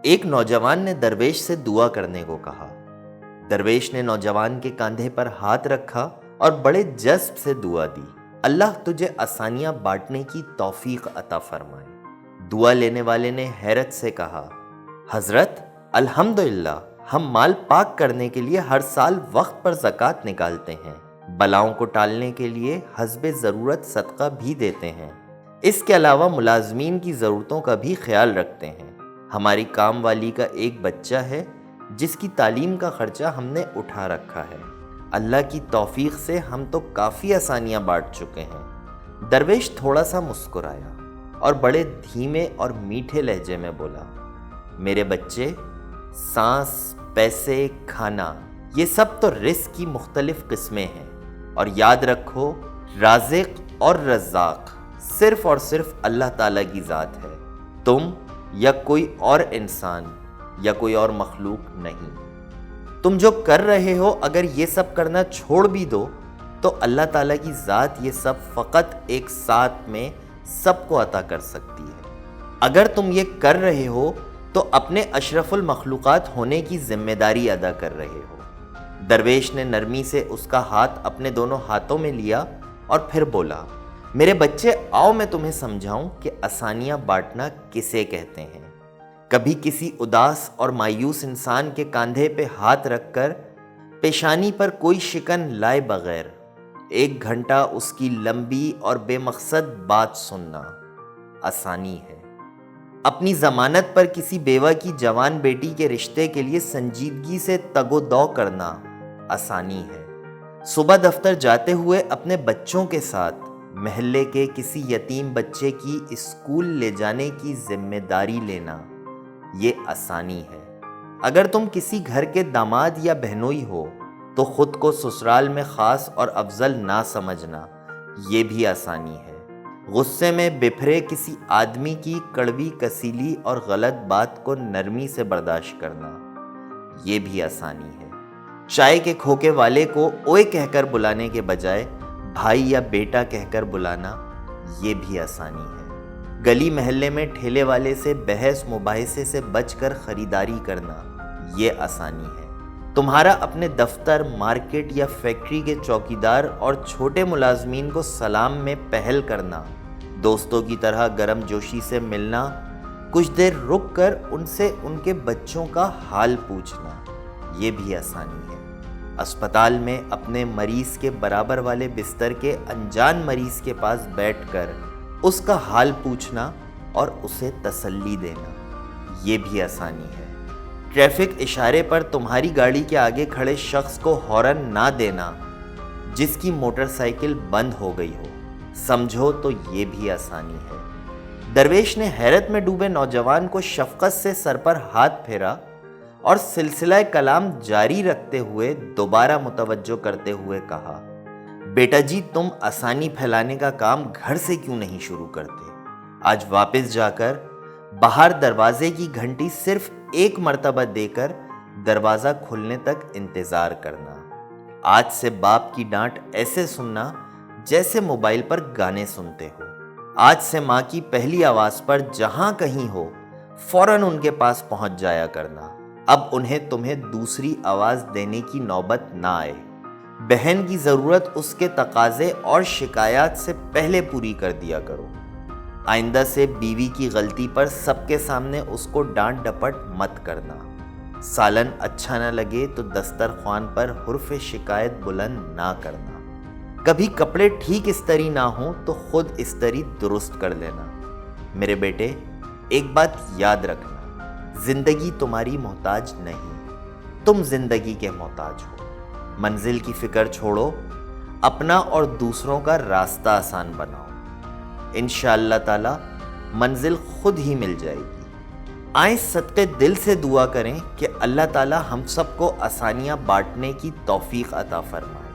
ایک نوجوان نے درویش سے دعا کرنے کو کہا۔ درویش نے نوجوان کے کاندھے پر ہاتھ رکھا اور بڑے جذب سے دعا دی، اللہ تجھے آسانیاں بانٹنے کی توفیق عطا فرمائے۔ دعا لینے والے نے حیرت سے کہا، حضرت الحمدللہ، ہم مال پاک کرنے کے لیے ہر سال وقت پر زکوٰۃ نکالتے ہیں، بلاؤں کو ٹالنے کے لیے حسب ضرورت صدقہ بھی دیتے ہیں، اس کے علاوہ ملازمین کی ضرورتوں کا بھی خیال رکھتے ہیں۔ ہماری کام والی کا ایک بچہ ہے جس کی تعلیم کا خرچہ ہم نے اٹھا رکھا ہے، اللہ کی توفیق سے ہم تو کافی آسانیاں بانٹ چکے ہیں۔ درویش تھوڑا سا مسکرایا اور بڑے دھیمے اور میٹھے لہجے میں بولا، میرے بچے، سانس، پیسے، کھانا، یہ سب تو رزق کی مختلف قسمیں ہیں، اور یاد رکھو رازق اور رزاق صرف اور صرف اللہ تعالیٰ کی ذات ہے، تم یا کوئی اور انسان یا کوئی اور مخلوق نہیں۔ تم جو کر رہے ہو اگر یہ سب کرنا چھوڑ بھی دو تو اللہ تعالیٰ کی ذات یہ سب فقط ایک ساتھ میں سب کو عطا کر سکتی ہے۔ اگر تم یہ کر رہے ہو تو اپنے اشرف المخلوقات ہونے کی ذمہ داری ادا کر رہے ہو۔ درویش نے نرمی سے اس کا ہاتھ اپنے دونوں ہاتھوں میں لیا اور پھر بولا، میرے بچے، آؤ میں تمہیں سمجھاؤں کہ آسانیاں بانٹنا کسے کہتے ہیں۔ کبھی کسی اداس اور مایوس انسان کے کاندھے پہ ہاتھ رکھ کر پیشانی پر کوئی شکن لائے بغیر 1 گھنٹہ اس کی لمبی اور بے مقصد بات سننا آسانی ہے۔ اپنی ضمانت پر کسی بیوہ کی جوان بیٹی کے رشتے کے لیے سنجیدگی سے تگ و دو کرنا آسانی ہے۔ صبح دفتر جاتے ہوئے اپنے بچوں کے ساتھ محلے کے کسی یتیم بچے کی اسکول لے جانے کی ذمہ داری لینا یہ آسانی ہے۔ اگر تم کسی گھر کے داماد یا بہنوئی ہو تو خود کو سسرال میں خاص اور افضل نہ سمجھنا یہ بھی آسانی ہے۔ غصے میں بپھرے کسی آدمی کی کڑوی کسیلی اور غلط بات کو نرمی سے برداشت کرنا یہ بھی آسانی ہے۔ چائے کے کھوکے والے کو اوئے کہہ کر بلانے کے بجائے بھائی یا بیٹا کہہ کر بلانا یہ بھی آسانی ہے۔ گلی محلے میں ٹھیلے والے سے بحث مباحثے سے بچ کر خریداری کرنا یہ آسانی ہے۔ تمہارا اپنے دفتر، مارکیٹ یا فیکٹری کے چوکیدار اور چھوٹے ملازمین کو سلام میں پہل کرنا، دوستوں کی طرح گرم جوشی سے ملنا، کچھ دیر رک کر ان سے ان کے بچوں کا حال پوچھنا یہ بھی آسانی ہے۔ اسپتال میں اپنے مریض کے برابر والے بستر کے انجان مریض کے پاس بیٹھ کر اس کا حال پوچھنا اور اسے تسلی دینا یہ بھی آسانی ہے۔ ٹریفک اشارے پر تمہاری گاڑی کے آگے کھڑے شخص کو ہارن نہ دینا جس کی موٹر سائیکل بند ہو گئی ہو، سمجھو تو یہ بھی آسانی ہے۔ درویش نے حیرت میں ڈوبے نوجوان کو شفقت سے سر پر ہاتھ پھیرا اور سلسلہ کلام جاری رکھتے ہوئے دوبارہ متوجہ کرتے ہوئے کہا، بیٹا جی، تم آسانی پھیلانے کا کام گھر سے کیوں نہیں شروع کرتے؟ آج واپس جا کر باہر دروازے کی گھنٹی صرف 1 مرتبہ دے کر دروازہ کھلنے تک انتظار کرنا۔ آج سے باپ کی ڈانٹ ایسے سننا جیسے موبائل پر گانے سنتے ہو۔ آج سے ماں کی پہلی آواز پر جہاں کہیں ہو فوراً ان کے پاس پہنچ جایا کرنا۔ اب انہیں تمہیں دوسری آواز دینے کی نوبت نہ آئے۔ بہن کی ضرورت اس کے تقاضے اور شکایات سے پہلے پوری کر دیا کرو۔ آئندہ سے بیوی کی غلطی پر سب کے سامنے اس کو ڈانٹ ڈپٹ مت کرنا۔ سالن اچھا نہ لگے تو دسترخوان پر حرف شکایت بلند نہ کرنا۔ کبھی کپڑے ٹھیک استری نہ ہوں تو خود استری درست کر لینا۔ میرے بیٹے، ایک بات یاد رکھنا، زندگی تمہاری محتاج نہیں، تم زندگی کے محتاج ہو۔ منزل کی فکر چھوڑو، اپنا اور دوسروں کا راستہ آسان بناؤ۔ انشاءاللہ تعالی منزل خود ہی مل جائے گی۔ آئیں صدقے دل سے دعا کریں کہ اللہ تعالی ہم سب کو آسانیاں بانٹنے کی توفیق عطا فرمائے۔